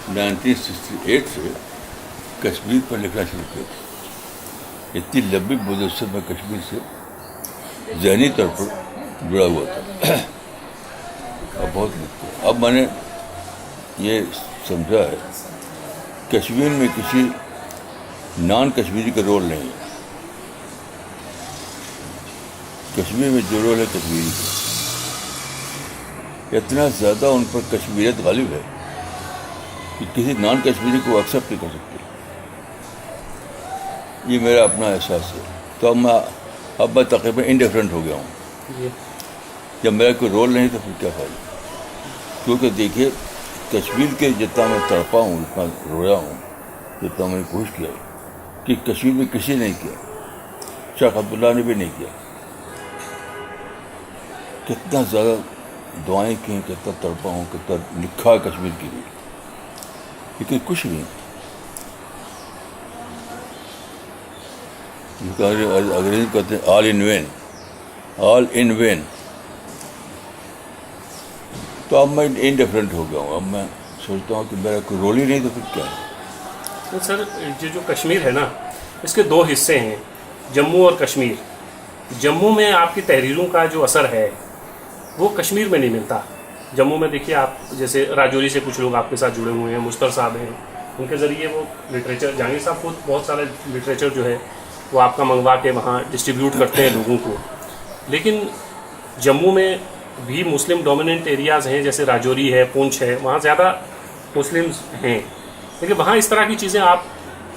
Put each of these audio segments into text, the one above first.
1968 سے کشمیر پر لکھنا شروع کیا. اتنی لمبی مدت سے میں کشمیر سے ذہنی طور پر جڑا ہوا تھا اور بہت لکھتا. اب میں نے یہ سمجھا ہے کشمیر میں کسی نان کشمیری کا رول نہیں ہے. کشمیر میں جو رول ہے کشمیری کا. اتنا زیادہ ان پر کشمیریت غالب ہے کہ کسی نان کشمیری کو ایکسیپٹ نہیں کر سکتے. یہ میرا اپنا احساس ہے. تو اب میں تقریباً انڈیفرنٹ ہو گیا ہوں. جب میرا کوئی رول نہیں تو پھر کیا فائدہ. کیونکہ دیکھیے کشمیر کے جتنا میں تڑپا ہوں، جتنا رویا ہوں، جتنا میں نے کوشش کیا کہ کشمیر میں کسی نے نہیں کیا. شیخ عبداللہ نے بھی نہیں کیا. کتنا زیادہ دعائیں کی، کتنا تڑپا ہوں، کتنا لکھا ہے کشمیر کے لیے، لیکن کچھ نہیں. انگریزی کہتے ہیں آل ان وین، آل ان وین. تو اب میں انڈیفرنٹ ہو گیا ہوں. اب میں سوچتا ہوں کہ میرا کوئی رول ہی نہیں تو پھر کیا ہے. تو سر یہ جو کشمیر ہے نا، اس کے دو حصے ہیں، جموں اور کشمیر. جموں میں آپ کی تحریروں کا جو اثر ہے وہ کشمیر میں نہیں ملتا. جموں میں دیکھیے آپ جیسے راجوری سے کچھ لوگ آپ کے ساتھ جڑے ہوئے ہیں، مشتر صاحب ہیں، ان کے ذریعے وہ لٹریچر، جہانگیر صاحب خود بہت سارے لٹریچر جو ہے وہ آپ کا منگوا کے وہاں ڈسٹریبیوٹ کرتے ہیں لوگوں کو. لیکن جموں میں بھی مسلم ڈومیننٹ ایریاز ہیں، جیسے راجوری ہے، پونچھ ہے، وہاں زیادہ مسلمز ہیں. لیکن وہاں اس طرح کی چیزیں آپ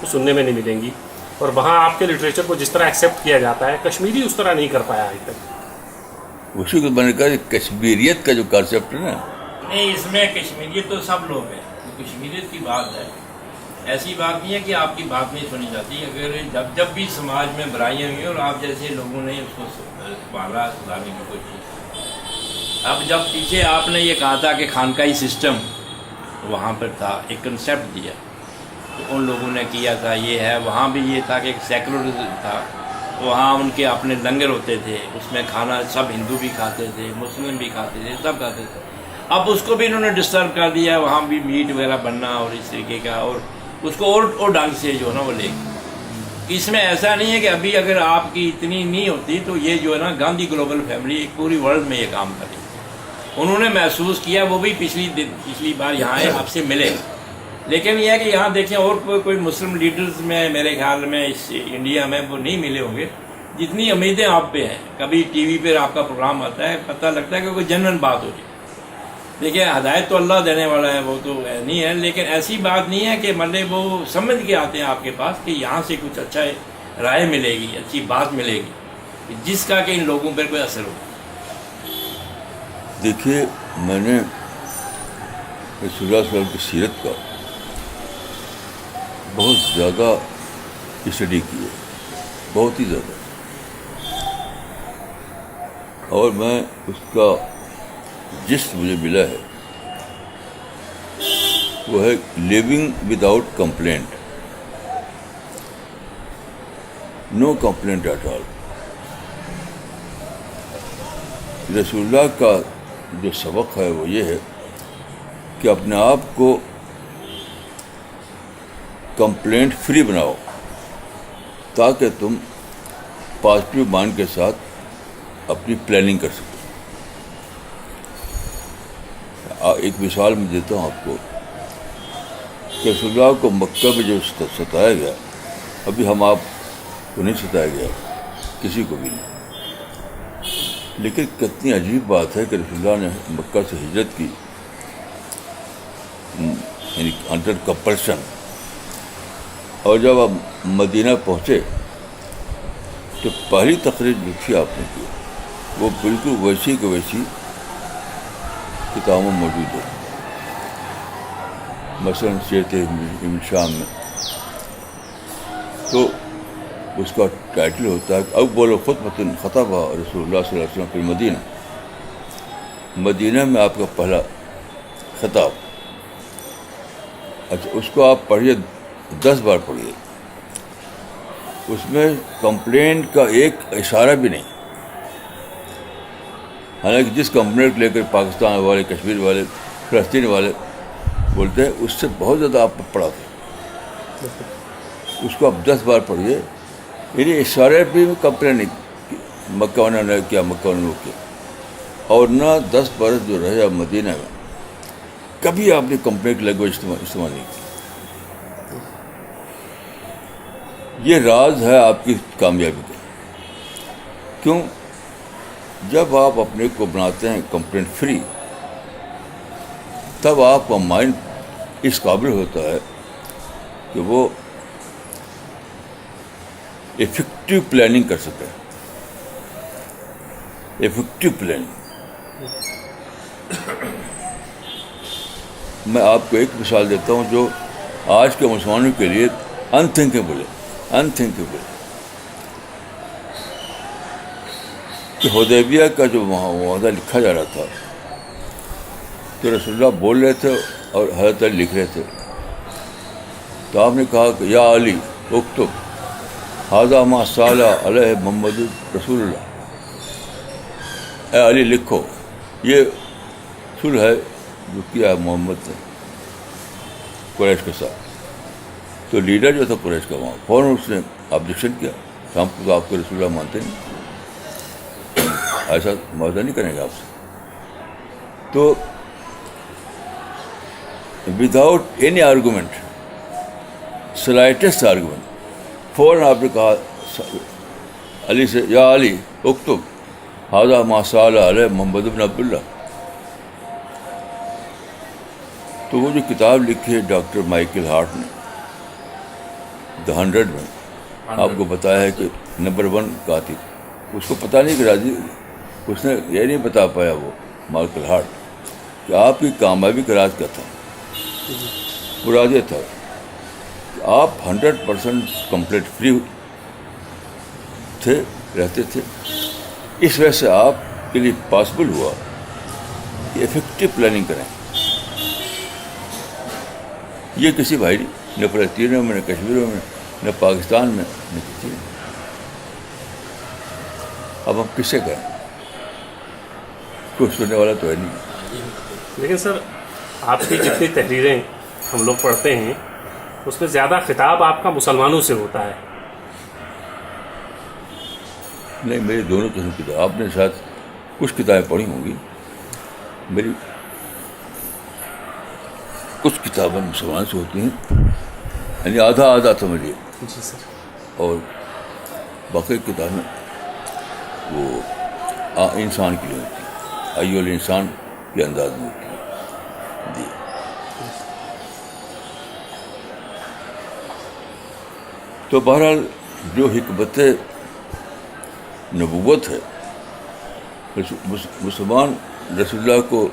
کو سننے میں نہیں ملیں گی. اور وہاں آپ کے لٹریچر کو جس طرح ایکسیپٹ کیا جاتا ہے، کشمیری اس طرح نہیں کر پایا آج تک. اسی کو میں نے کہا کہ کشمیریت کا جو کانسیپٹ ہے نا، نہیں، اس میں کشمیریت تو سب لوگ ہیں. کشمیریت کی بات ہے، ایسی بات نہیں ہے کہ آپ کی بات نہیں سنی جاتی. اگر جب بھی سماج میں برائیاں ہوئی اور آپ جیسے لوگوں نے اس کو سنبھالا، سدھارنے کی کوشش. اب جب پیچھے آپ نے یہ کہا تھا کہ خانقاہی سسٹم وہاں پر تھا، ایک کنسیپٹ دیا تو ان لوگوں نے کیا تھا. یہ ہے وہاں بھی یہ تھا کہ ایک سیکولرزم تھا. وہاں ان کے اپنے لنگر ہوتے تھے، اس میں کھانا سب ہندو بھی کھاتے تھے، مسلم بھی کھاتے تھے، سب کھاتے تھے. اب اس کو بھی انہوں نے ڈسٹرب کر دیا. وہاں بھی میٹ وغیرہ بننا اور اس طریقے کا، اور اس کو اور ڈھنگ سے جو ہے نا وہ لے. اس میں ایسا نہیں ہے کہ ابھی اگر آپ کی اتنی نہیں ہوتی تو یہ جو ہے نا گاندھی گلوبل فیملی ایک پوری ورلڈ میں یہ کام کر رہی ہے. انہوں نے محسوس کیا، وہ بھی پچھلی بار یہاں آئے، آپ سے ملے. لیکن یہ ہے کہ یہاں دیکھیں اور کوئی مسلم لیڈرز میں میرے خیال میں اس انڈیا میں وہ نہیں ملے ہوں گے جتنی امیدیں آپ پہ ہیں. کبھی ٹی وی پہ آپ کا پروگرام آتا ہے، پتہ لگتا ہے کہ کوئی جنرل بات ہو رہی ہے. دیکھیں ہدایت تو اللہ دینے والا ہے، وہ تو نہیں ہے، لیکن ایسی بات نہیں ہے کہ مطلب وہ سمجھ کے آتے ہیں آپ کے پاس کہ یہاں سے کچھ اچھا رائے ملے گی، اچھی بات ملے گی جس کا کہ ان لوگوں پر کوئی اثر ہو. دیکھیے میں نے رسول اللہ صلی اللہ علیہ وسلم کی سیرت کا بہت زیادہ اسٹڈی کی ہے، بہت ہی زیادہ. اور میں اس کا جس مجھے ملا ہے وہ ہے living without complaint, no complaint at all. رسول اللہ کا جو سبق ہے وہ یہ ہے کہ اپنے آپ کو کمپلینٹ فری بناؤ تاکہ تم پازیٹیو مائنڈ کے ساتھ اپنی پلاننگ کر سکو. ایک مثال میں دیتا ہوں آپ کو کہ رسول اللہ کو مکہ میں جو ستایا گیا، ابھی ہم آپ کو نہیں ستایا گیا، کسی کو بھی نہیں. لیکن کتنی عجیب بات ہے کہ رسول اللہ نے مکہ سے ہجرت کی، یعنی انڈر کمپلشن. اور جب آپ مدینہ پہنچے تو پہلی تقریر جو تھی آپ نے کی وہ بالکل ویسی کہ ویسی کتابوں میں موجود ہے. مثلاً سیرت ابن شام میں تو اس کا ٹائٹل ہوتا ہے اول خطبۃ خطبہ رسول اللہ صلی اللہ علیہ وسلم فی المدینہ. مدینہ میں آپ کا پہلا خطاب. اچھا اس کو آپ پڑھیے، 10 بار پڑھیے. اس میں کمپلینٹ کا ایک اشارہ بھی نہیں. حالانکہ جس کمپلینٹ لے کر پاکستان والے، کشمیر والے، فلسطین والے بولتے ہیں اس سے بہت زیادہ آپ پڑھا تھا، اس کو آپ 10 بار پڑھیے. یعنی اشارے بھی کمپلین نہیں کی مکہ والوں نے کیا، مکہ والوں نے کیا. اور نہ 10 برس جو رہے آپ مدینہ میں کبھی آپ نے کمپلین کی لینگویج استعمال نہیں کی. یہ راز ہے آپ کی کامیابی کا. کیوں؟ جب آپ اپنے کو بناتے ہیں کمپلین فری، تب آپ کا مائنڈ اس قابل ہوتا ہے کہ وہ افیکٹو پلاننگ کر سکے. Effective planning. میں آپ کو ایک مثال دیتا ہوں جو آج کے مسلمانوں کے لیے انتھنکیبل ہے. کہ حدیبیہ کا جو معاہدہ لکھا جا رہا تھا تو رسول اللہ بول رہے تھے اور حضرت علی لکھ رہے تھے. تو آپ نے کہا کہ یا علی اکتب ھذا ما صلی علیہ محمد رسول اللہ. اے علی لکھو، یہ صلح ہے جو کیا ہے محمد نے قریش کے ساتھ. تو لیڈر جو تھا قریش کا وہاں فوراً اس نے آبجیکشن کیا، ہم کو تو آپ کو رسول اللہ مانتے نہیں، ایسا معاہدہ نہیں کریں گے آپ سے. تو without any argument, slightest argument, فوراً آپ نے کہا علی سے یا علی اکتب ھذا ما صلی علیہ محمد بن عبداللہ. تو وہ جو کتاب لکھی ہے ڈاکٹر مائیکل ہارٹ نے دا 100 میں آپ کو بتایا ہے کہ نمبر 1 کاتب، اس کو پتہ نہیں کہ راضی، اس نے یہ نہیں بتا پایا وہ مائیکل ہارٹ کہ آپ کی کامیابی کا راز کیا تھا. وہ راز یہ تھا کہ آپ 100% کمپلیٹ فری تھے، رہتے تھے. اس وجہ سے آپ کے لیے پاسبل ہوا کہ افیکٹو پلاننگ کریں. یہ کسی بھائی نہ فلسطینوں میں، نہ کشمیروں میں، نہ پاکستان میں، نہ کسی میں. اب ہم کس سے کہیں؟ کوئی سننے والا تو ہے نہیں. لیکن سر آپ کی جتنی تحریریں ہم لوگ پڑھتے ہیں اس میں زیادہ خطاب آپ کا مسلمانوں سے ہوتا ہے. نہیں، میری دونوں قسم کی کتاب، آپ نے شاید کچھ کتابیں پڑھی ہوں گی، میری کچھ کتابیں مسلمان سے ہوتی ہیں، یعنی آدھا آدھا سمجھیے. جی سر. اور باقی کتابیں وہ انسان کے لیے ہوتی ہیں، ایو الانسان کے انداز میں ہوتی ہیں. جی. تو بہرحال جو حکمت نبوت ہے، مسلمان رسول اللہ کو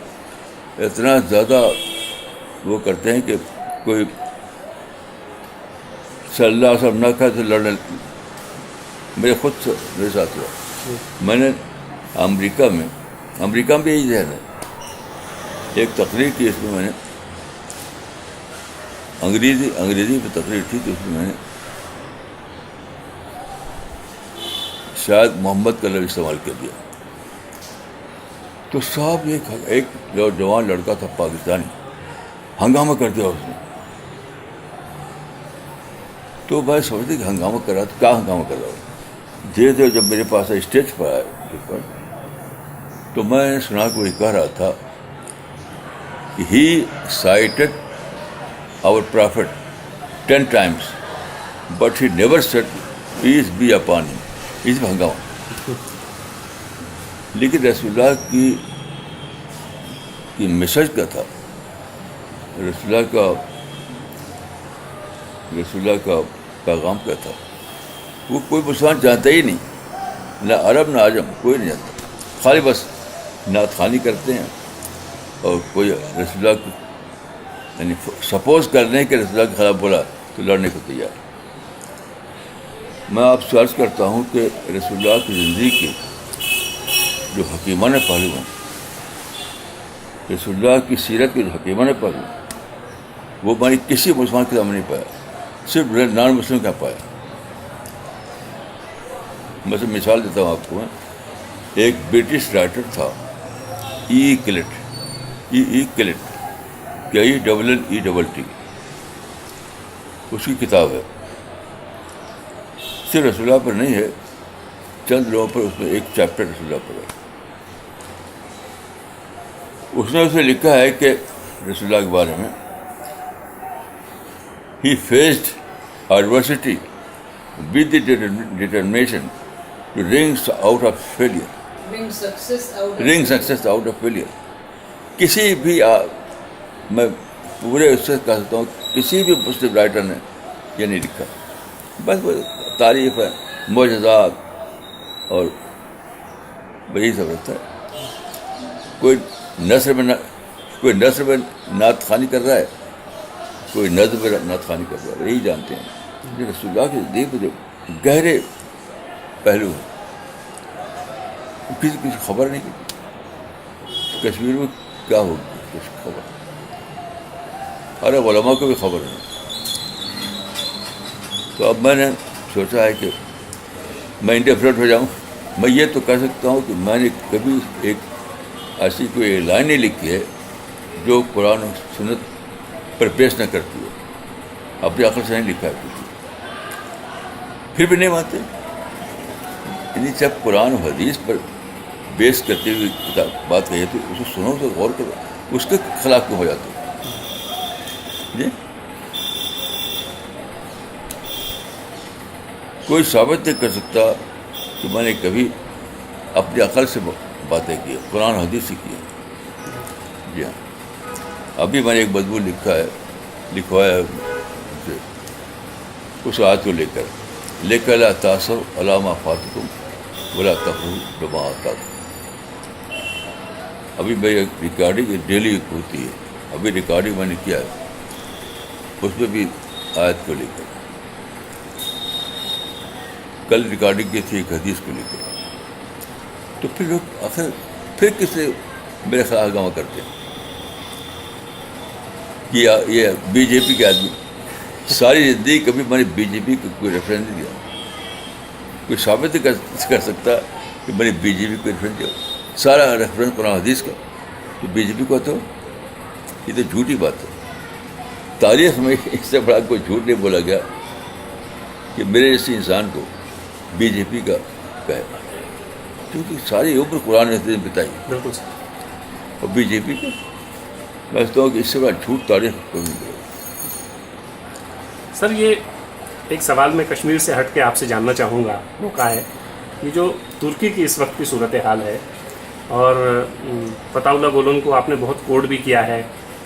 اتنا زیادہ وہ کرتے ہیں کہ کوئی صلی اللہ علیہ وسلم نہ کہا تو لڑنے. میرے خود سے میرے ساتھ ہوا. میں نے امریکہ میں بھی یہی ذہن ہے، ایک تقریر کی، اس میں میں نے انگریزی پہ تقریر تھی، تو اس میں میں نے شاید محمد کا لفظ استعمال کر دیا. تو صاحب ایک جوان لڑکا تھا پاکستانی، ہنگامہ کر دیا اس نے. تو میں سمجھتے کہ ہنگامہ کر رہا تھا، کیا ہنگامہ کر رہا ہوں. دھیرے دھیرے جب میرے پاس اسٹیج پر آیا تو میں نے سنا کہ وہ کہہ رہا تھا کہ he cited our prophet 10 times but he never said peace be upon him. اس میں ہنگامہ. لیکن رسول اللہ کی میسج کیا تھا، رسول اللہ کا پیغام کیا تھا، وہ کوئی مسلمان جانتا ہی نہیں، نہ عرب نہ عجم، کوئی نہیں جانتا. خالی بس نعت خوانی کرتے ہیں اور کوئی رسول اللہ کو یعنی سپوز کر لیں کہ رسول اللہ کے خلاف بولا تو لڑنے کو تیار. میں آپ سے عرض کرتا ہوں کہ رسول اللہ کی زندگی کے جو حکیمانہ پہلو ہیں، رسول اللہ کی سیرت کے جو حکیمانہ پہلو ہیں، وہ میں نے کسی مسلمان کے سامنے نہیں پایا، صرف نان مسلم کا پایا. میں سے مثال دیتا ہوں آپ کو. ایک برٹش رائٹر تھا ای کلٹ. KELLET اس کی کتاب ہے. صرف رسول اللہ پر نہیں ہے, چند لوگوں پر اس میں ایک چیپٹر رسول اللہ پر ہے. اس نے اسے لکھا ہے کہ رسول اللہ کے بارے میں he faced adversity with the determination to wring success out of failure. کسی بھی میں پورے اس سے کہہ سکتا ہوں کسی بھی مسلم رائٹر نے یہ نہیں لکھا. بس وہ تعریف ہے, معجزات اور وہی سب رہتا ہے. کوئی نثر میں نعت خوانی کر رہا ہے, کوئی نظم میں نعت خوانی کر رہا ہے. یہی جانتے ہیں جو رسول اللہ کے دین جو گہرے پہلو ہیں کسی خبر نہیں کی. کشمیر میں کیا ہوگی کچھ خبر, ارے علماء کو بھی خبر نہیں. تو اب میں نے سوچا ہے کہ میں انڈیفرنٹ ہو جاؤں. میں یہ تو کہہ سکتا ہوں کہ میں نے کبھی ایک ایسی کوئی لائن نہیں لکھی ہے جو قرآن و سنت پر پیش نہ کرتی ہے. اپنی عقل سے نہیں لکھا ہے کچھ, پھر بھی نہیں مانتے. یعنی جب قرآن و حدیث پر بیس کرتے ہوئے کتاب بات کہی تو اسے سنو تو غور کرو, اس کے خلاف کیوں ہو جاتے جی. کوئی ثابت نہیں کر سکتا کہ میں نے کبھی اپنی عقل سے باتیں کی, قرآن حدیث سے کی. جی ہاں, ابھی میں نے ایک مضمون لکھوایا ہے اس آیت کو لے کر لا تاسو علامہ فاتکم ولا تفرحوا بما آتاکم. ابھی میری ریکارڈنگ ڈیلی ہوتی ہے, ابھی ریکارڈنگ میں نے کیا ہے, اس میں بھی آیت کو لے کر. کل ریکارڈنگ کی تھی ایک حدیث کو لے کر. تو پھر لوگ آخر پھر کس سے میرے خلاف گواہ کرتے ہیں کہ یہ بی جے پی کے آدمی. ساری زندگی کبھی میں نے بی جے پی کو کوئی ریفرنس نہیں دیا. کوئی ثابت نہیں کر سکتا کہ میں نے بی جے پی کو ریفرنس دیا. سارا ریفرنس قرآن حدیث کا تو بی جے پی کو. تو یہ تو جھوٹی بات ہے. تاریخ میں اس سے بڑا کوئی جھوٹ نہیں بولا گیا کہ میرے جیسے انسان کو بی جے پی کا کہے, کیونکہ ساری عمر قرآن حدیث بتائی. بالکل. اور بی جے پی کو میں سمجھتا ہوں کہ اس سے بڑا جھوٹ تاریخ کو نہیں دے. سر یہ ایک سوال میں کشمیر سے ہٹ کے آپ سے جاننا چاہوں گا, وہ کا ہے یہ جو ترکی کی اس وقت کی صورتحال ہے, اور فتح اللہ گولن کو آپ نے بہت کوٹ بھی کیا ہے,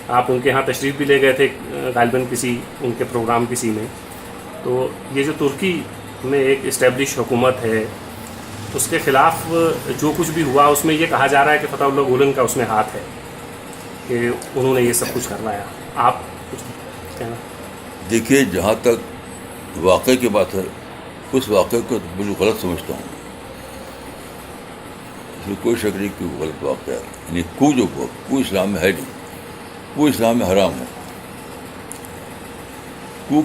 آپ ان کے ہاں تشریف بھی لے گئے تھے غالباً کسی ان کے پروگرام کسی میں. تو یہ جو ترکی میں ایک اسٹیبلش حکومت ہے اس کے خلاف جو کچھ بھی ہوا اس میں یہ کہا جا رہا ہے کہ فتح اللہ گولن کا اس میں ہاتھ ہے, کہ انہوں نے یہ سب کچھ کروایا. آپ کچھ کہنا. دیکھیے, جہاں تک واقعے کی بات ہے اس واقعے کو بالکل غلط سمجھتا ہوں. اس میں کوئی شک نہیں کہ وہ غلط واقعہ ہے. یعنی کو اسلام میں ہے نہیں, کو اسلام میں حرام ہے.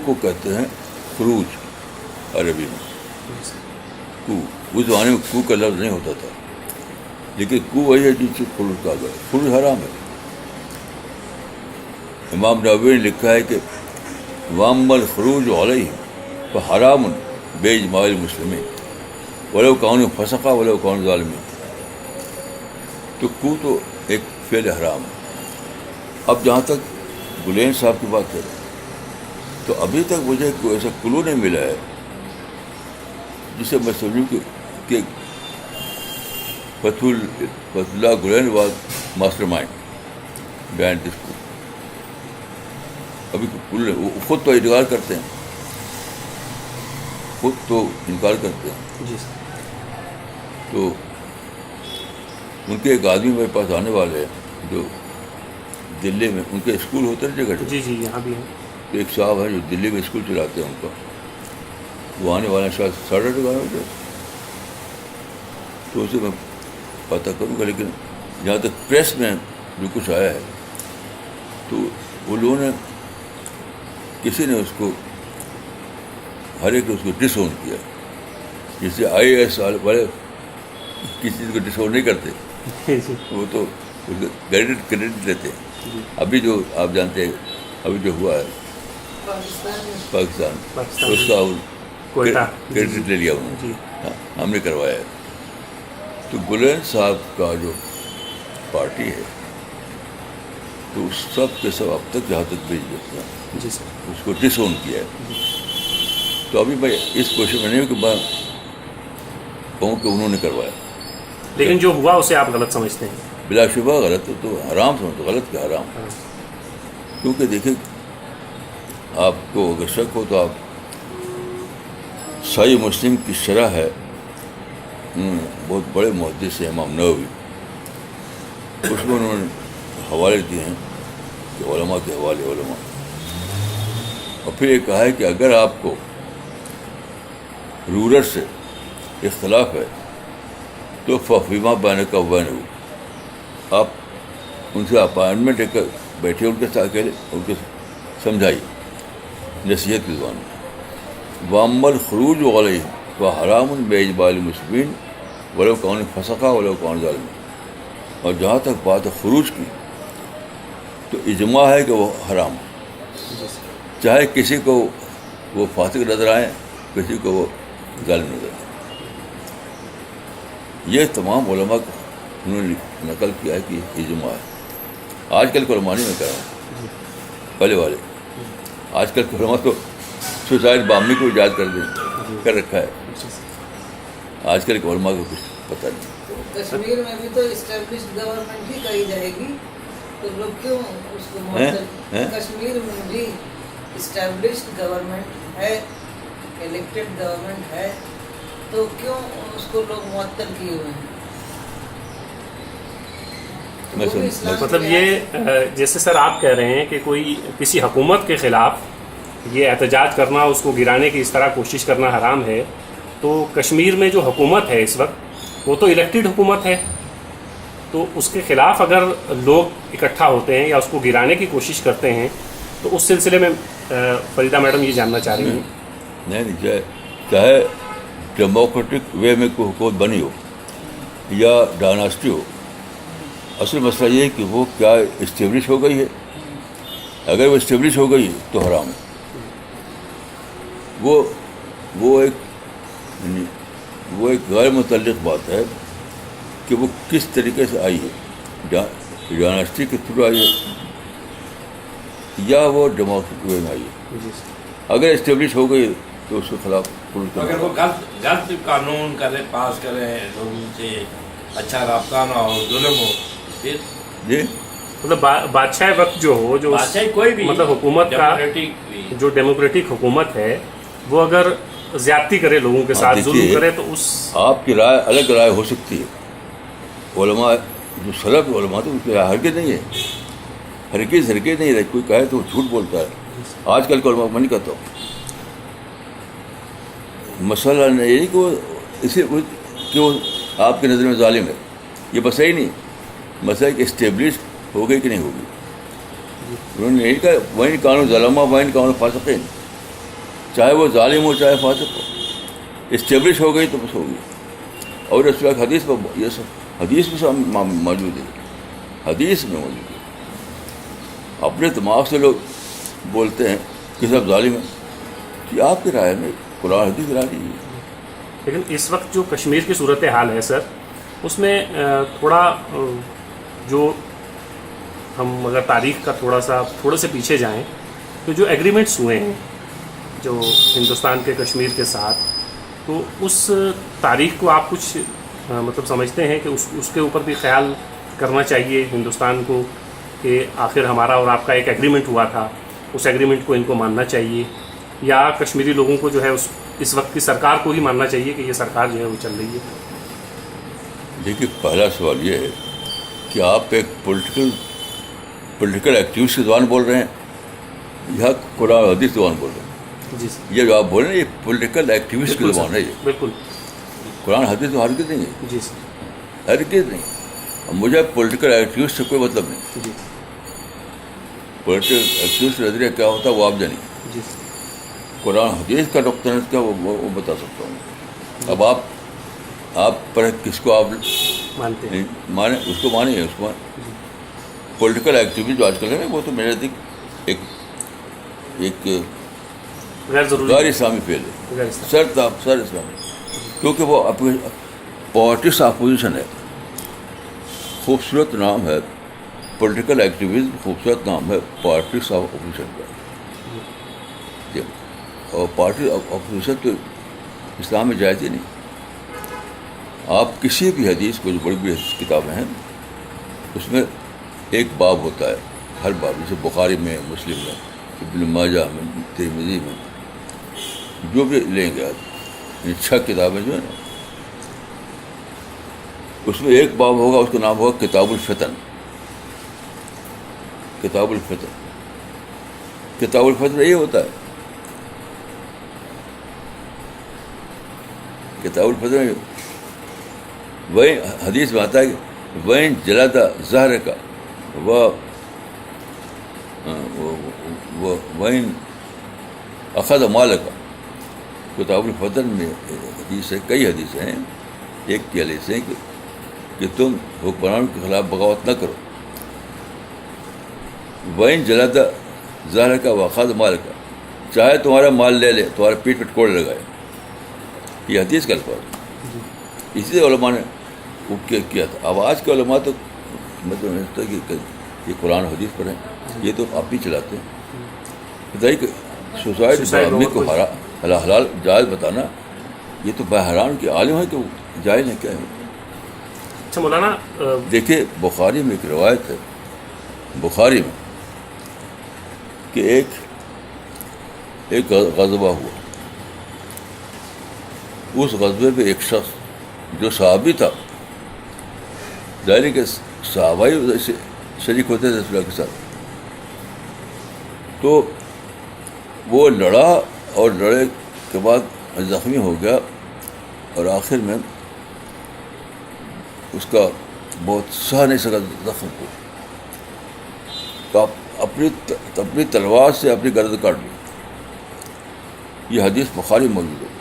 کو کہتے ہیں خروج عربی میں. کو اس زمانے میں کو کا لفظ نہیں ہوتا تھا, لیکن کو وہی ہے جس سے خروج کہا گیا. خروج حرام ہے. امام نووی نے لکھا ہے کہ وام الخروج علیہ فحرام باجماع المسلمین ولو کانوا فسقا ولو کانوا ظالمین. تو کو تو ایک فعل حرام ہے. اب جہاں تک گلین صاحب کی بات ہے تو ابھی تک مجھے کوئی ایسا کلو نہیں ملا ہے جسے میں سمجھوں کہ Fethullah Gulen was mastermind behind this coup. ابھی خود تو انکار کرتے ہیں, جی سر. تو ان کے ایک آدمی میرے پاس آنے والے ہیں جو دلی میں ان کے اسکول ہوتے ہیں جگہ. جی یہاں بھی ہیں. تو ایک صاحب ہیں جو دلی میں اسکول چلاتے ہیں, ان کا وہ آنے والے ہیں شاید 11:30 بجے. تو اسے میں پتہ کروں گا. لیکن جہاں تک پریس میں جو کچھ آیا ہے تو وہ لوگوں نے کسی نے اس کو ہر ایک اس کو ڈس اون کیا. جیسے IAS والے کسی چیز کو ڈس اون نہیں کرتے, وہ تو اس کا کریڈٹ لیتے ہیں. ابھی جو آپ جانتے ہیں ابھی جو ہوا ہے پاکستان اس کا کوئٹہ کریڈٹ لے لیا انہوں نے. جی ہاں ہم نے کروایا ہے. تو گلین صاحب کا جو پارٹی ہے تو سب کے سب اب تک جہاں تک بھیج دیتے ہیں جی سر اس کو ڈس اون کیا ہے. تو ابھی میں اس کوشش میں نہیں ہوں کہ میں کہوں کہ انہوں نے کروایا. لیکن جو ہوا اسے آپ غلط سمجھتے ہیں؟ بلا شبہ غلط تو حرام سمجھو. غلط کیا حرام. کیونکہ دیکھیں آپ کو اگر شک ہو تو آپ صحیح مسلم کی شرح ہے بہت بڑے محدث ہیں امام نووی, اس میں انہوں نے حوالے دیے ہیں کہ علماء کے حوالے علماء. اور پھر یہ کہا ہے کہ اگر آپ کو رولر سے اختلاف ہے تو فیما بین کا بین ہو, آپ ان سے اپائنٹمنٹ لے کر بیٹھے ان کے ساتھ اکیلے ان کے سمجھائیے نصیحت کی زبان میں. وامل خروج علیہ و حرام بے المسلمین ولو کون فسقہ ولو کون ظالم. اور جہاں تک بات ہے خروج کی تو اجماع ہے کہ وہ حرام ہے, چاہے کسی کو وہ فاسق نظر آئیں کسی کو وہ ظالم نظر آئیں. یہ تمام علماء کو انہوں نے نقل کیا ہے کہ اجماع ہے. آج کل کے علماء نہیں میں کہہ رہا ہوں, پہلے والے. آج کل کے علماء تو سوسائڈ بامنی کو ایجاد کر رکھا ہے. آج کل کے علماء کو کچھ پتہ نہیں. کشمیر میں بھی تو اسٹیبلشڈ گورنمنٹ ہی کہی جائے گی, تو لوگ کیوں اس کو معطل؟ کشمیر میں بھی اسٹیبلشڈ گورنمنٹ ہے, الیکٹڈ گورنمنٹ ہے, تو کیوں اس کو لوگ معطل کیے ہوئے ہیں؟ مطلب یہ جیسے سر آپ کہہ رہے ہیں کہ کوئی کسی حکومت کے خلاف یہ احتجاج کرنا, اس کو گرانے کی اس طرح کوشش کرنا حرام ہے. تو کشمیر میں جو حکومت ہے اس وقت وہ تو الیکٹڈ حکومت ہے, تو اس کے خلاف اگر لوگ اکٹھا ہوتے ہیں یا اس کو گرانے کی کوشش کرتے ہیں تو اس سلسلے میں فریدہ میڈم یہ جاننا چاہ رہی ہیں. نہیں, چاہے ڈیموکریٹک وے میں کوئی حکومت بنی ہو یا ڈائناسٹی ہو, اصل مسئلہ یہ ہے کہ وہ کیا اسٹیبلش ہو گئی ہے. اگر وہ اسٹیبلش ہو گئی تو حرام ہے. وہ ایک غیر متعلق بات ہے کہ وہ کس طریقے سے آئی ہے, ڈائناسٹی کے تھرو آئی ہے یا وہ ڈیموکریٹک وے میں آئی ہے. اگر اسٹیبلش ہو گئی تو اس کے خلاف اگر وہ غلط قانون پاس کریں, لوگوں سے اچھا رابطہ نہ ہو, ظلم ہو, پھر جی مطلب بادشاہ وقت جو ہو, جو کوئی بھی مطلب حکومت کا جو ڈیموکریٹک حکومت ہے وہ اگر زیادتی کرے لوگوں کے ساتھ, ظلم کرے, تو اس آپ کی رائے الگ رائے ہو سکتی ہے. علماء جو سلف علماء تو ان کی رائے ہرگز نہیں ہے, ہرگز نہیں ہے. کوئی کہے تو وہ جھوٹ بولتا ہے. آج کل کے علماء میں نہیں کہتا ہوں. مسئلہ نہیں کہ وہ اسی کہ وہ آپ کی نظر میں ظالم ہے, یہ بس ہی نہیں. مسئلہ کہ اسٹیبلش ہو گئی کہ نہیں ہوگی. انہوں نے یہی کہا وہیں قانون ظلمہ وہیں قانون فاسقین, چاہے وہ ظالم ہو چاہے فاسق ہو, اسٹیبلش ہو گئی تو بس ہوگی. اور اس وقت حدیث پر یہ سب حدیث میں سب موجود ہے, حدیث میں موجود ہے. اپنے دماغ سے لوگ بولتے ہیں کہ سب ظالم ہیں, کہ آپ کی رائے میں قرآن حدیث رائے نہیں ہے. لیکن اس وقت جو کشمیر کی صورتحال ہے سر, اس میں تھوڑا جو ہم اگر تاریخ کا تھوڑے سے پیچھے جائیں تو جو ایگریمنٹس ہوئے ہیں جو ہندوستان کے کشمیر کے ساتھ, تو اس تاریخ کو آپ کچھ مطلب سمجھتے ہیں کہ اس کے اوپر بھی خیال کرنا چاہیے ہندوستان کو کہ آخر ہمارا اور آپ کا ایک ایگریمنٹ ہوا تھا, اس ایگریمنٹ کو ان کو ماننا چاہیے, یا کشمیری لوگوں کو جو ہے اس وقت کی سرکار کو ہی ماننا چاہیے کہ یہ سرکار جو ہے وہ چل رہی ہے؟ دیکھیے, پہلا سوال یہ ہے کہ آپ ایک پولیٹیکل ایکٹیوسٹ کی زبان بول رہے ہیں یا قرآن حدیث زبان بول رہے ہیں؟ جی سر, یہ جو آپ بول رہے ہیں یہ پولیٹیکل ایکٹیوسٹ کی زبان ہے. یہ بالکل قرآن حدیث تو ہرگز نہیں ہے. جی سر, ہرگز نہیں. مجھے پولیٹیکل ایکٹیوسٹ سے کوئی مطلب نہیں. جی پولیٹیکل ایکٹیوسٹ نظریہ کیا ہوتا ہے وہ آپ جانیں. جی قرآن حدیث کا نقطہ نظر کیا وہ بتا سکتا ہوں. اب آپ پر کس کو آپ مانتے ہیں. مانے اس کو مانے اس کو پولیٹیکل ایکٹیویٹی جو آج کل ہے نا وہ تو میرے نزدیک ایک غیر ضروری غیر اسلامی فیل ہے، غیر اسلامی. سر اسلامی، کیونکہ وہ پالٹکس اپوزیشن ہے. خوبصورت نام ہے پولیٹیکل ایکٹیویزم، خوبصورت نام ہے پالٹکس آف اپوزیشن کا. اور پارٹی اپوزیشن تو اسلام میں جائز ہی نہیں. آپ کسی بھی حدیث کو جو بڑی بڑی کتابیں ہیں اس میں ایک باب ہوتا ہے، ہر باب، جیسے بخاری میں، مسلم میں، ابن ماجہ میں، ترمذی میں، جو بھی لیں گے آپ، 6 کتابیں جو ہیں نا، اس میں ایک باب ہوگا، اس کا نام ہوگا کتاب الفتن. کتاب الفتن، کتاب الفتن یہ ہوتا ہے. کتاب الفتن وہی حدیث میں آتا ہے کہ وین جلد زہر کا وین اخذ مال کا. کتاب الفتن میں حدیث ہے، کئی حدیثیں ہیں. ایک کی حدیث ہے کہ تم حکمران کے خلاف بغاوت نہ کرو. وین جلد زہر کا واخذ مال کا، چاہے تمہارا مال لے لے، تمہارے پیٹ پہ کوڑے لگائے. یہ حدیث کا الفاظ. اسی سے علماء نے وہ کیا تھا. اب آج کے علماء تو میں تو سمجھتا کہ یہ قرآن حدیث پر ہیں، یہ تو آپ بھی چلاتے ہیں. بتائیے کہ سوسائٹی آدمی کو حلال جائز بتانا، یہ تو بحران کے عالم ہے کہ وہ جائز ہے کیا ہے. اچھا مولانا، دیکھیے بخاری میں ایک روایت ہے، بخاری میں، کہ ایک غزوہ ہوا. اس غزوے میں ایک شخص جو صحابی تھا، ظاہر کہ صحابہ ہی سے شریک ہوتے تھے رسول اللہ کے ساتھ، تو وہ لڑا اور لڑے کے بعد زخمی ہو گیا، اور آخر میں اس کا بہت سہ نہیں سکا زخم کو، تو اپنی تلوار سے اپنی گردن کاٹ لی. یہ حدیث بخاری موجود ہے.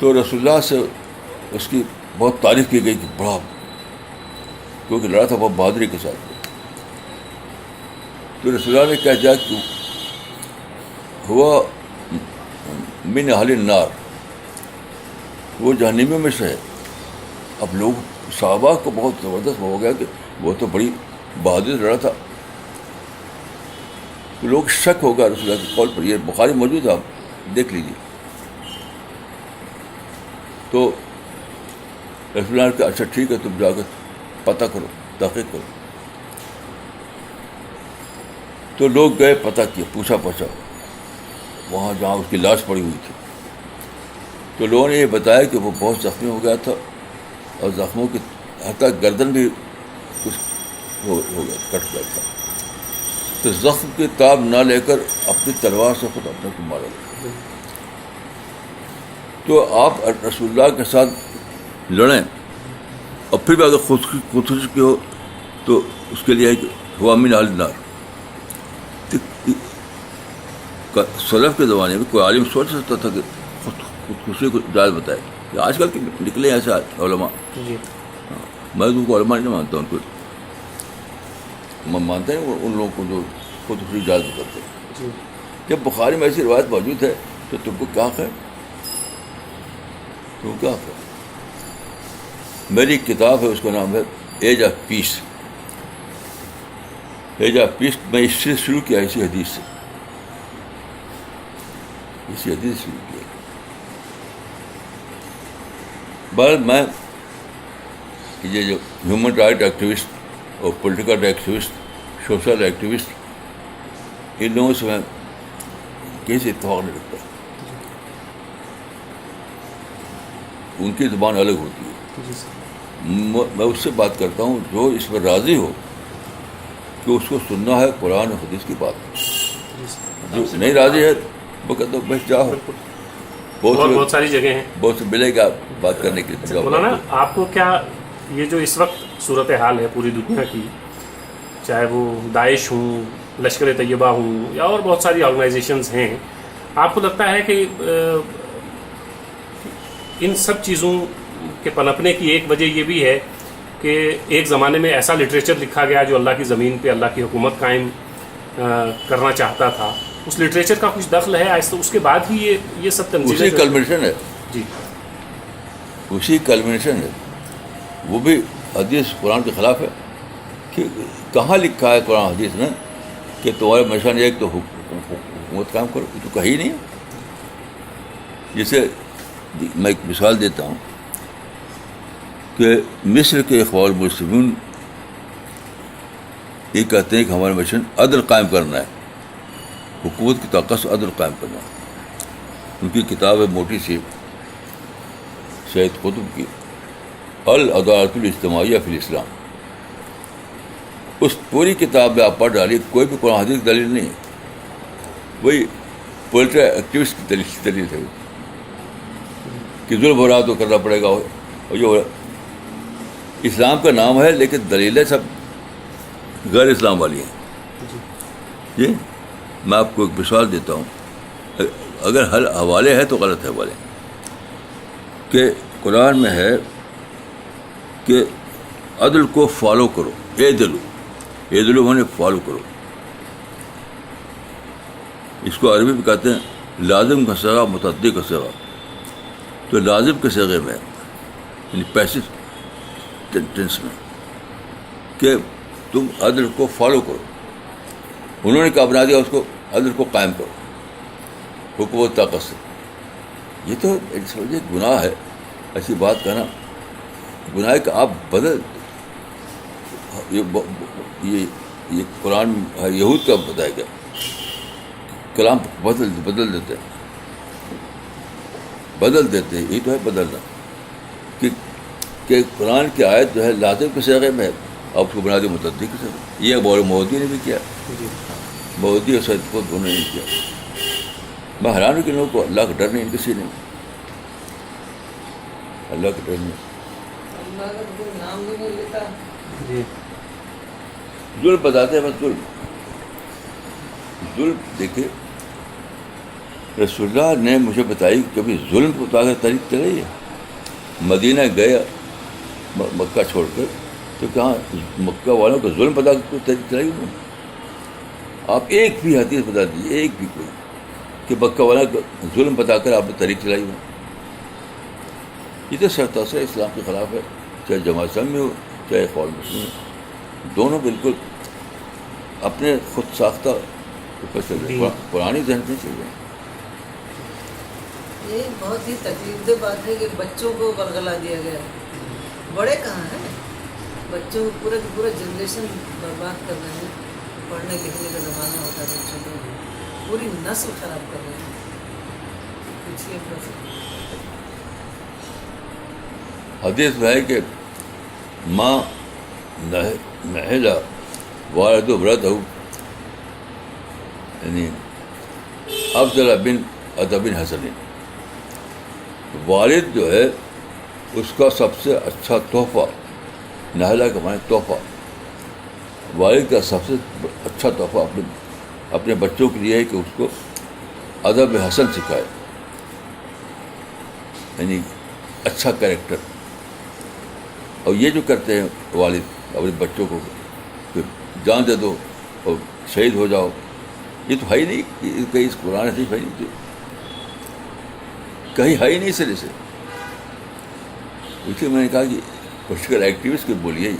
تو رسول اللہ سے اس کی بہت تعریف کی گئی کہ بڑا، کیونکہ لڑا تھا بہت بہادری کے ساتھ. تو رسول اللہ نے کہا جائے کہ ہوا من اہل النار، وہ جہنمیوں میں سے ہے. اب لوگ صحابہ کو بہت زبردست ہو گیا کہ وہ تو بڑی بہادری لڑا تھا. تو لوگ شک ہوگا رسول اللہ کے قول پر. یہ بخاری موجود ہے، آپ دیکھ لیجیے. تو رسول اللہ نے کہا اچھا ٹھیک ہے، تم جا کر پتہ کرو، تحقیق کرو. تو لوگ گئے، پتہ کیا، پوچھا وہاں جہاں اس کی لاش پڑی ہوئی تھی. تو لوگوں نے یہ بتایا کہ وہ بہت زخمی ہو گیا تھا، اور زخموں کی حتیٰ گردن بھی کچھ ہو گیا، کٹ گیا تھا. تو زخم کی تاب نہ لے کر اپنی تلوار سے خود اپنے کو مارا گیا. تو آپ رسول اللہ کے ساتھ لڑیں اور پھر بھی اگر خودکشی کی ہو تو اس کے لیے ہے کہ ہوا من اہل النار. سلف کے زمانے میں کوئی عالم سوچ سکتا تھا کہ خودکشی کو جائز بتائے. آج کل کے نکلے ایسے علماء. میں تو ان کو علماء نہیں مانتا، ان کو میں مانتا ہوں ان لوگوں کو جو خودکشی جائز بتاتے ہیں. جب بخاری میں ایسی روایت موجود ہے تو تم کو کیا خیر، تم کیا خیر. میری کتاب ہے، اس کا نام ہے age of peace. Age of peace میں اس سے شروع کیا، اسی حدیث سے، اسی حدیث سے شروع کیا. بہرحال میں یہ جو ہیومن رائٹ ایکٹیوسٹ اور پولیٹیکل ایکٹیوسٹ، سوشل ایکٹیوسٹ، ان لوگوں سے میں کسی اتفاق نہیں رکھتا. ان کی زبان الگ ہوتی ہے. میں اس سے بات کرتا ہوں جو اس پر راضی ہو کہ اس کو سننا ہے قرآن و حدیث کی بات. جو نہیں راضی ہے وہ کہتا ہوں بس جاؤ، بہت ساری جگہ ہیں، بہت سے ملے گا بات کرنے کے لیے. مولانا آپ کو کیا یہ جو اس وقت صورتحال ہے پوری دنیا کی، چاہے وہ داعش ہوں، لشکر طیبہ ہوں، یا اور بہت ساری آرگنائزیشنز ہیں، آپ کو لگتا ہے کہ ان سب چیزوں کے پنپنے کی ایک وجہ یہ بھی ہے کہ ایک زمانے میں ایسا لٹریچر لکھا گیا جو اللہ کی زمین پہ اللہ کی حکومت قائم کرنا چاہتا تھا. اس لٹریچر کا کچھ دخل ہے آہستہ اس کے بعد ہی یہ سب تنظیمیں اسی کلمنیشن ہے. جی اسی کلمنیشن ہے. وہ بھی حدیث قرآن کے خلاف ہے. کہ کہاں لکھا ہے قرآن حدیث میں کہ تمہارا مشن ایک تو حکومت کام کرو؟ تو کہیں نہیں. جسے میں ایک مثال دیتا ہوں کہ مصر کے اخوان المسلمین یہ کہتے ہیں کہ ہمارا مشن عدل قائم کرنا ہے، حکومت کی طاقت سے عدل قائم کرنا. ان کی کتاب ہے موٹی سی سید قطب کی العدالت الاجتماعیہ فی الاسلام. اس پوری کتاب میں آپ پڑھ ڈالیے کوئی بھی قرآن حدیث کی دلیل نہیں ہے. وہی پولیٹیکل ایکٹیوسٹ کی دلیل ہے کہ ظلم ہو رہا تو کرنا پڑے گا. اور جو اسلام کا نام ہے لیکن دلیلیں سب غیر اسلام والی ہیں. جی میں آپ کو ایک مثال دیتا ہوں. اگر ہر حوالے ہے تو غلط ہے حوالے. کہ قرآن میں ہے کہ عدل کو فالو کرو. عدل ہونے فالو کرو. اس کو عربی میں کہتے ہیں لازم کا صیغہ متعدی کا صیغہ. تو لازم کے صیغے میں یعنی پیسو ٹینس میں کہ تم عدل کو فالو کرو. انہوں نے کہا بنا دیا اس کو عدل کو قائم کرو حکومت طاقت سے. یہ تو سمجھے گناہ ہے ایسی بات کہنا. گناہ ہے کہ آپ بدل یہ قرآن یہود کا بتایا گیا کلام بدل دیتے ہیں. یہ تو ہے بدلنا کہ قرآن کی آیت جو ہے لازم کے صیغے میں ہے آپ اس کو بنا دیں متعدی کے صیغے. یہ مودی نے بھی کیا. مودی اور سید کو دونوں نے کیا. میں حیران ہوں کہ لوگوں کو اللہ کا ڈر نہیں کسی نے. اللہ کا ڈر نہیں. اللہ کا کوئی نام بھی نہیں لیتا. جی ظلم بتاتے ہیں. بس ظلم دیکھے رسول اللہ نے مجھے بتائی کہ کبھی ظلم کو اتار کر تاریخ چلائی ہے. مدینہ گیا مکہ چھوڑ کر تو کہاں مکہ والوں کو ظلم بتا کر کوئی تاریخ چلائی انہوں نے. آپ ایک بھی حدیث بتا دیجیے ایک بھی کوئی کہ مکہ والوں کو ظلم بتا کر آپ نے تاریخ چلائی ہو. یہ تو سرتاسر اسلام کے خلاف ہے. چاہے جماعت اسلامی میں ہو چاہے اخوان المسلمین ہو. دونوں بالکل اپنے خود ساختہ اوپر چل رہے ہیں. پرانی ذہن میں چل رہے ہیں. یہ بہت ہی تکلیف دہ بات ہے کہ بچوں کو برگلا دیا گیا. بڑے کہاں ہیں؟ بچوں کو پورا جنریشن برباد کر رہے ہیں. پڑھنے لکھنے کا زمانہ ہوتا ہے بچوں کو پوری نسل خراب کر رہے ہیں. پوچھیے حدیث میں ہے کہ ماں نہلا والد و برد ہو یعنی افضل بن ادب حسن. والد جو ہے اس کا سب سے اچھا تحفہ نہلا کا معنی تحفہ. والد کا سب سے اچھا تحفہ اپنے بچوں کے لیے ہے کہ اس کو ادب حسن سکھائے یعنی اچھا کریکٹر. اور یہ جو کرتے ہیں والد اپنے بچوں کو کہ جان دے دو اور شہید ہو جاؤ یہ تو ہے ہی نہیں. کہیں اس قرآن حدیث ہے ہی نہیں. کہیں ہے ہی نہیں سرے سے. اس لیے میں نے کہا کہ پولیٹیکل ایکٹیوسٹ کو بولیے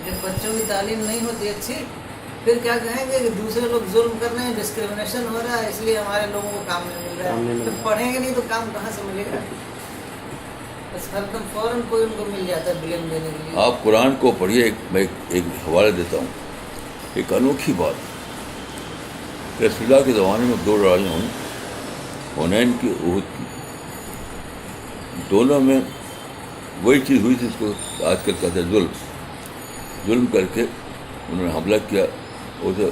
جب بچوں کی تعلیم نہیں ہوتی اچھی پھر کیا کہیں گے کہ دوسرے لوگ ظلم کر رہے ہیں ڈسکریمنیشن ہو رہا ہے اس لیے ہمارے لوگوں کو کام نہیں مل رہا ہے. تو پڑھیں گے نہیں تو کام کہاں سے ملے گا؟ بس ہر دم فوراً کوئی ان کو مل جاتا ہے بلیم دینے کے لیے. آپ قرآن کو پڑھیے. میں ایک حوالہ دیتا ہوں. ایک انوکھی بات رسول اللہ کے زمانے میں 2 لڑائیاں ہوئیں حنین کی احد کی. دونوں میں وہی چیز ہوئی تھی جس کو آج کل کہتے ہیں ظلم کر کے انہوں نے حملہ کیا. اسے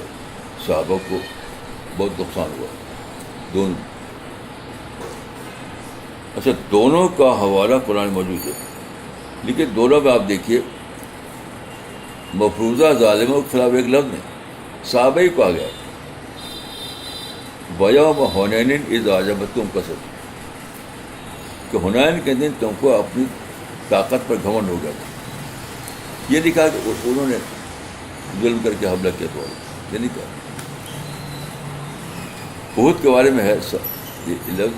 صحابہ کو بہت نقصان ہوا دونوں. اچھا دونوں کا حوالہ قرآن موجود ہے لیکن دونوں میں آپ دیکھیے مفروضہ ظالموں کے خلاف ایک لفظ نہیں. صحابہ ہی کہا گیا بیوم حنین اذ اعجبتکم کثرتکم، کہ حنین کے دن تم کو اپنی طاقت پر گھمنڈ ہو گیا تھا. یہ نہیں کہا کہ انہوں نے ظلم کر کے حملہ کیا تو یہ نہیں کہا. احد کے بارے میں ہے یہ لفظ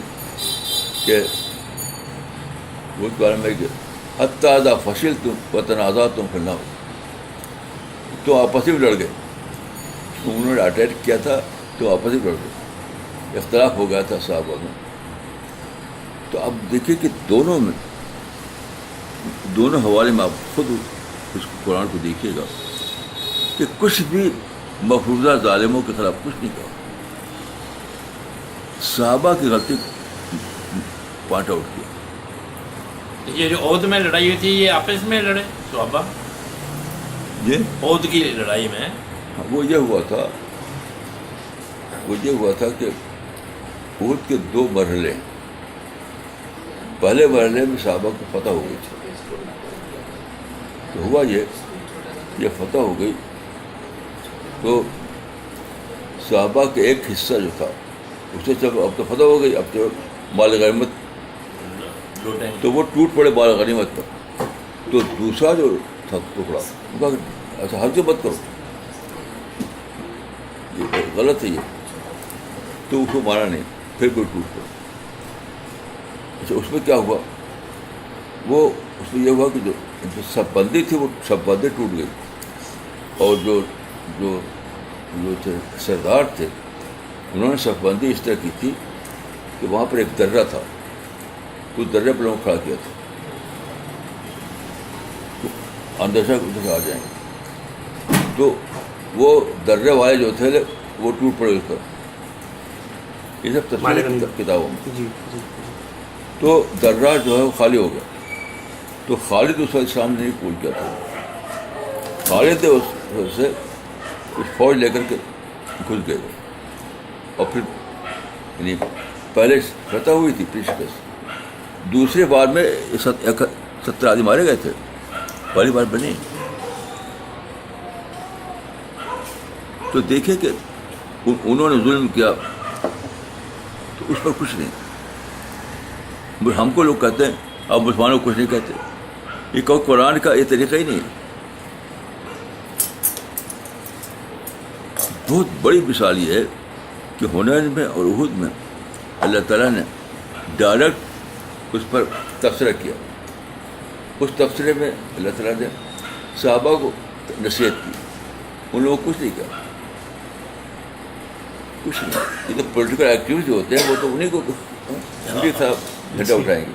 کہ احد کے بارے میں کہ حتی اذا فشلتم وتنازعتم فی الامر، تو آپس میں لڑ گئے. انہوں نے اٹیک کیا تھا تو آپس میں لڑ گئے، اختلاف ہو گیا تھا صحابہ میں. تو اب دیکھیے کہ دونوں حوالے میں آپ خود اس قرآن کو دیکھیے گا کہ کچھ بھی مفروضہ ظالموں کے خلاف کچھ نہیں کہا. صحابہ کی غلطی پوائنٹ آؤٹ کیا. یہ جو عہد میں لڑائی ہوئی تھی یہ آپس میں لڑے صحابہ؟ یہ عہد کی لڑائی میں وہ یہ ہوا تھا کہ احد کے 2 مرحلے ہیں. پہلے مرحلے میں صحابہ کو فتح ہو گئی تھی. تو ہوا یہ فتح ہو گئی تو صحابہ کے ایک حصہ جو تھا اس سے جب اب تو فتح ہو گئی، اب تو مال غنیمت تو وہ ٹوٹ پڑے مال غنیمت پر. تو دوسرا جو تھا ٹکڑا وہ کہا کہ اچھا ہر جو مت کرو، یہ غلط ہے یہ. تو اس کو مانا نہیں، پھر کوئی ٹوٹ پڑا. اچھا اس میں کیا ہوا؟ وہ اس میں یہ ہوا کہ جو سب بندی تھی وہ سب بندی ٹوٹ گئی، اور جو تھے سردار تھے انہوں نے سب بندی اس طرح کی تھی کہ وہاں پر ایک درہ تھا، تو درے پر لوگوں کھڑا کیا تھا اندر سے آ جائیں گے. تو وہ درے والے جو تھے وہ ٹوٹ پڑے اس پر. یہ سب تصویر کتابوں میں. تو درہ جو ہے وہ خالی ہو گیا. تو خالد اس وقت سامنے نہیں پول کیا تھا. خالد اس سے کچھ فوج لے کر کے گھس گئے، اور پھر یعنی پہلے فتح ہوئی تھی پیشکش، دوسرے بار میں 70 آدمی مارے گئے تھے، پہلی بار میں نہیں. تو دیکھیں کہ انہوں نے ظلم کیا تو اس پر کچھ نہیں. ہم کو لوگ کہتے ہیں اب مسلمانوں کو کچھ نہیں کہتے. یہ قرآن کا یہ طریقہ ہی نہیں ہے. بہت بڑی مثال یہ ہے کہ حنین میں اور احد میں اللہ تعالیٰ نے ڈائریکٹ اس پر تبصرہ کیا. اس تبصرے میں اللہ تعالیٰ نے صحابہ کو نصیحت کی، ان لوگوں کو کچھ نہیں کہا. کچھ نہیں. یہ تو پولیٹیکل ایکٹیویسٹ جو ہوتے ہیں وہ تو انہیں کو جھنڈا اٹھائیں گے.